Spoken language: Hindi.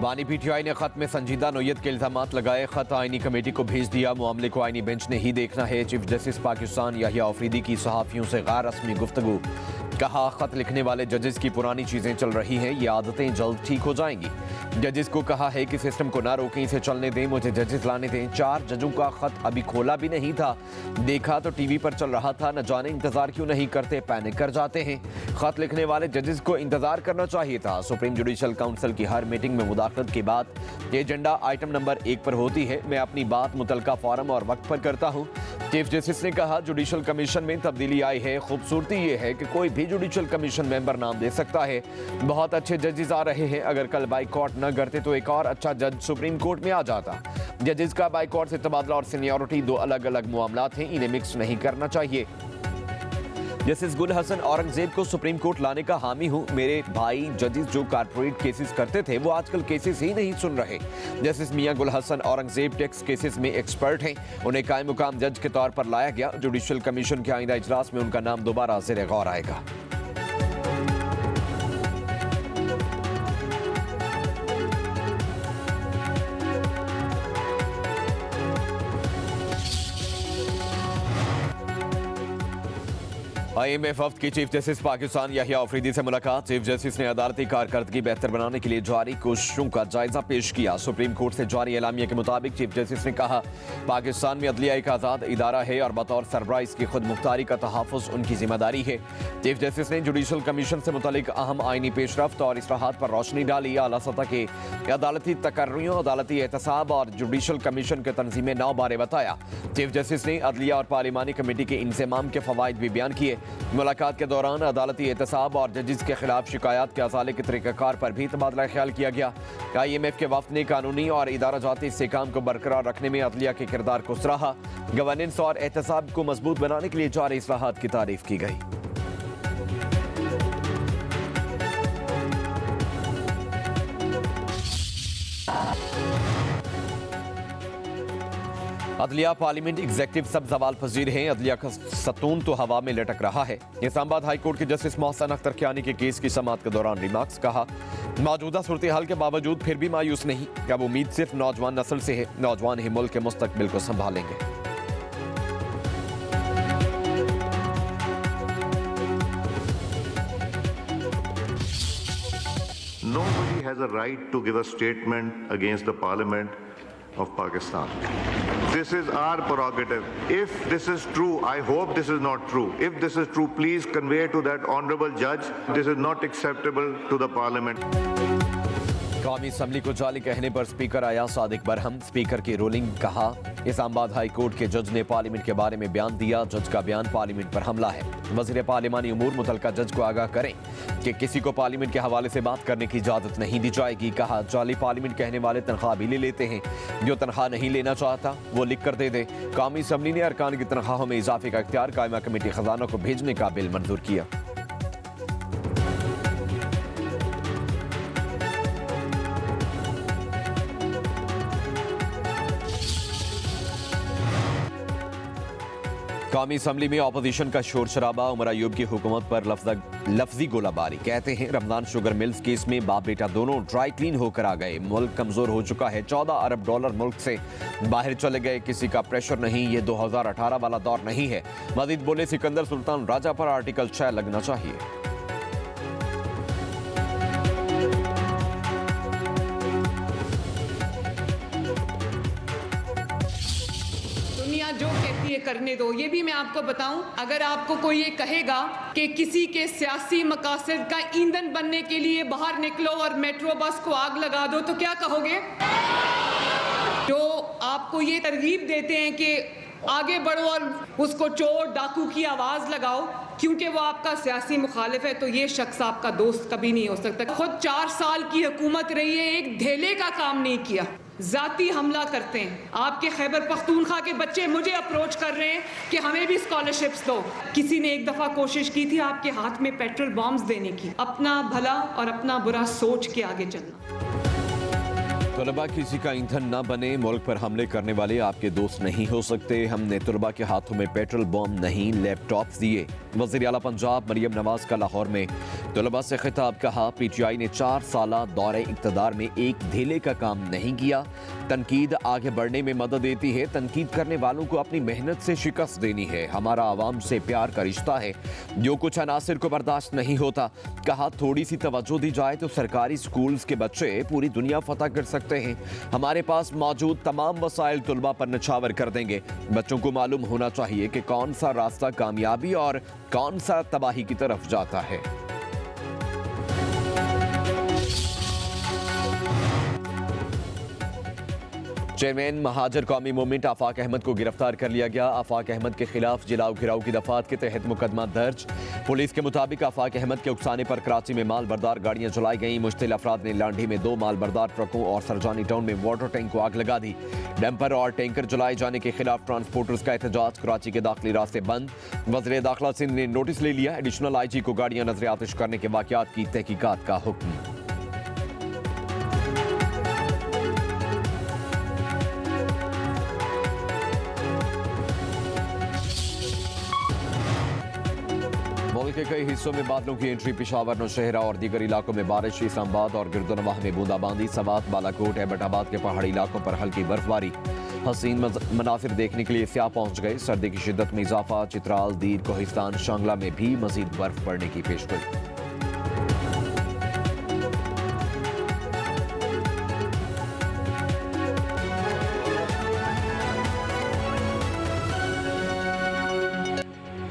बानी पीटीआई ने खत में संजीदा नोयत के इल्जामात लगाए। खत आईनी कमेटी को भेज दिया। मामले को आईनी बेंच ने ही देखना है। चीफ जस्टिस पाकिस्तान याहिया अफरीदी की सहाफियों से गैर रस्मी गुफ्तगू। कहा, खत लिखने वाले जजेस की पुरानी चीजें चल रही हैं, ये आदतें जल्द ठीक हो जाएंगी। जजेस को कहा है कि सिस्टम को ना रोकें, इसे चलने दें, मुझे जजेस लाने दें। 4 जजों का खत अभी खोला भी नहीं था, देखा तो टीवी पर चल रहा था। न जाने इंतजार क्यों नहीं करते, पैनिक कर जाते हैं। खत लिखने वाले जजेस को इंतजार करना चाहिए था। सुप्रीम जुडिशल काउंसिल की हर मीटिंग में मुदाखलत के बाद एजेंडा आइटम नंबर 1 पर होती है। मैं अपनी बात मुतलका फॉरम और वक्त पर करता हूँ। चीफ जस्टिस ने कहा, जुडिशल कमीशन में तब्दीली आई है। खूबसूरती ये है कि कोई भी जुडिशल कमीशन मेंबर नाम दे सकता है। बहुत अच्छे जजेस आ रहे हैं। अगर कल बाइकआउट न करते तो एक और अच्छा जज सुप्रीम कोर्ट में आ जाता। जजेस का बाइकआउट से तबादला और सीनियरिटी 2 अलग अलग मामलात हैं, इन्हें मिक्स नहीं करना चाहिए। जस्टिस गुल हसन औरंगजेब को सुप्रीम कोर्ट लाने का हामी हूं। मेरे भाई जजेस जो कारपोरेट केसेस करते थे वो आजकल केसेस ही नहीं सुन रहे। जस्टिस मियां गुल हसन औरंगजेब टैक्स केसेस में एक्सपर्ट हैं। उन्हें कायम मुकाम जज के तौर पर लाया गया। जुडिशल कमीशन के आइंदा इजलास में उनका नाम दोबारा ज़ेर गौर आएगा। IMF वफ्द की चीफ जस्टिस पाकिस्तान याहिया अफरीदी से मुलाकात। चीफ जस्टिस ने अदालती कारकर्दगी बेहतर बनाने के लिए जारी कोशिशों का जायजा पेश किया। सुप्रीम कोर्ट से जारी एलामिया के मुताबिक चीफ जस्टिस ने कहा, पाकिस्तान में अदलिया एक आज़ाद इदारा है और बतौर सरबराह इसकी खुद मुख्तारी का तहफ़्फ़ुज़ उनकी जिम्मेदारी है। चीफ जस्टिस ने जुडिशल कमीशन से मुतल्लिक अहम आइनी पेशरफ्त और इस्लाहात पर रोशनी डाली। आला सतह के अदालती तकर्रियों, अदालती एहतसाब और जुडिशल कमीशन के तंजीम नौ बारे बताया। चीफ जस्टिस ने अदलिया और पार्लिमानी कमेटी के इंज़माम के फ़वाइद भी बयान किए। मुलाकात के दौरान अदालती एहतसाब और जजेस के खिलाफ शिकायत के असाले के तरीक़ाकार पर भी तबादला ख्याल किया गया। IMF के वफ्द ने कानूनी और इदारा जाती इस्तेहकाम को बरकरार रखने में अदलिया के किरदार को सराहा। गवर्नेंस और एहतसाब को मजबूत बनाने के लिए जारी इस्लाहात की तारीफ की गई। अदलिया पार्लियामेंट एग्जेक्टिव सब सवाल पजीर हैं। अदलिया का सतून तो हवा में लटक रहा है। इस्लामाबाद हाई कोर्ट के जस्टिस मोहसन अख्तर कियानी के केस की समाअत के दौरान रिमार्क्स। कहा, मौजूदा सूरत हाल के बावजूद फिर भी मायूस नहीं। अब उम्मीद सिर्फ नौजवान नस्ल से है। नौजवान ही मुल्क के मुस्तकबिल को संभालेंगे। Nobody has a right to give a statement against the Parliament of Pakistan. This is our prerogative. If this is true, I hope this is not true. If this is true, please convey to that honorable judge, this is not acceptable to the Parliament. कौमी असम्बली को जाली कहने पर स्पीकर आया सादिक बरहम। स्पीकर की रूलिंग। कहा, इस्लामाबाद हाई कोर्ट के जज ने पार्लियामेंट के बारे में बयान दिया। जज का बयान पार्लियामेंट पर हमला है। वज़ीर पार्लिमानी उमूर मुतलका जज को आगाह करें कि किसी को पार्लियामेंट के हवाले से बात करने की इजाज़त नहीं दी जाएगी। कहा, जाली पार्लियामेंट कहने वाले तनख्वाह भी ले लेते हैं। जो तनख्वाह नहीं लेना चाहता वो लिख कर दे दे। कौमी असम्बली ने अरकान की तनख्वाहों में इजाफे का इख्तियार कायमा कमेटी खजाना को भेजने का बिल मंजूर किया। कौमी असम्बली में अपोजिशन का शोर शराबा। उमर अयूब की हुकूमत पर लफ्जी गोलाबारी। कहते हैं, रमजान शुगर मिल्स केस में बाप बेटा दोनों ड्राई क्लीन होकर आ गए। मुल्क कमजोर हो चुका है। $14 अरब मुल्क से बाहर चले गए। किसी का प्रेशर नहीं। ये 2018 वाला दौर नहीं है। मजीद बोले, सिकंदर सुल्तान राजा पर आर्टिकल 6 लगना चाहिए। जो कहती है करने दो। ये भी मैं आपको बताऊं, अगर आपको कोई ये कहेगा कि किसी के सियासी मकासद का ईंधन बनने के लिए बाहर निकलो और मेट्रो बस को आग लगा दो, तो क्या कहोगे? जो आपको ये तरगीब देते हैं कि आगे बढ़ो और उसको चोर डाकू की आवाज लगाओ क्योंकि वो आपका सियासी मुखालिफ है, तो ये शख्स आपका दोस्त कभी नहीं हो सकता। खुद 4 साल की हुकूमत रही है, एक धेले का काम नहीं किया। जाती हमला करते हैं। आपके खैबर पख्तूनख्वा के बच्चे मुझे अप्रोच कर रहे हैं कि हमें भी स्कॉलरशिप्स दो। किसी ने एक दफा कोशिश की थी आपके हाथ में पेट्रोल बॉम्ब्स देने की। अपना भला और अपना बुरा सोच के आगे चलना। तलबा किसी का ईंधन न बने। मुल्क पर हमले करने वाले आपके दोस्त नहीं हो सकते। हमने तलबा के हाथों में पेट्रोल बॉम्ब नहीं, लैपटॉप दिए। वज़ीर आला पंजाब मरियम नवाज का लाहौर में तलबा से खिताब, कहा PTI ने 4 साला दौरे इक़्तिदार में एक धेले का काम नहीं किया। तनकीद आगे बढ़ने में मदद देती है, तनकीद करने वालों को अपनी मेहनत से शिकस्त देनी है। हमारा आवाम से प्यार का रिश्ता है, जो कुछ अनासिर को बर्दाश्त नहीं होता। कहा थोड़ी सी तवज्जो दी जाए तो सरकारी स्कूल्स के बच्चे पूरी दुनिया फतह कर सकते हैं। हमारे पास मौजूद तमाम वसाइल तुलबा पर निछावर कर देंगे। बच्चों को मालूम होना चाहिए कि कौन सा रास्ता कामयाबी और कौन सा तबाही की तरफ जाता है। चेयरमैन महाजर कौमी मूवमेंट आफाक अहमद को गिरफ्तार कर लिया गया। आफाक अहमद के खिलाफ जिलाओ घिराव की दफात के तहत मुकदमा दर्ज। पुलिस के मुताबिक आफाक अहमद के उकसाने पर कराची में माल बरदार गाड़ियां जलाई गईं। मुश्तिल अफराद ने लांडी में 2 माल बरदार ट्रकों और सरजानी टाउन में वाटर टैंक को आग लगा दी। डंपर और टैंकर जलाए जाने के खिलाफ ट्रांसपोर्टर्स का एहतजाज। कराची के दाखिली रास्ते बंद। वज़ीर दाखिला सिंध ने नोटिस ले लिया। एडिशनल IG को गाड़ियां नजर आतिश करने के वाकयात की तहकीकात का हुक्म। मुल्क के कई हिस्सों में बादलों की एंट्री। पेशावर, नौशहरा और दीगर इलाकों में बारिश। इस्लामाबाद और गिरदोनवाह में बूंदाबांदी। सवात, बालाकोट, एबटाबाद के पहाड़ी इलाकों पर हल्की बर्फबारी। हसीन मनासिर देखने के लिए स्याह पहुंच गए। सर्दी की शिद्दत में इजाफा। चित्राल, दीर, कोहिस्तान, शांगला में भी मजीद बर्फ पड़ने की पेशगोई।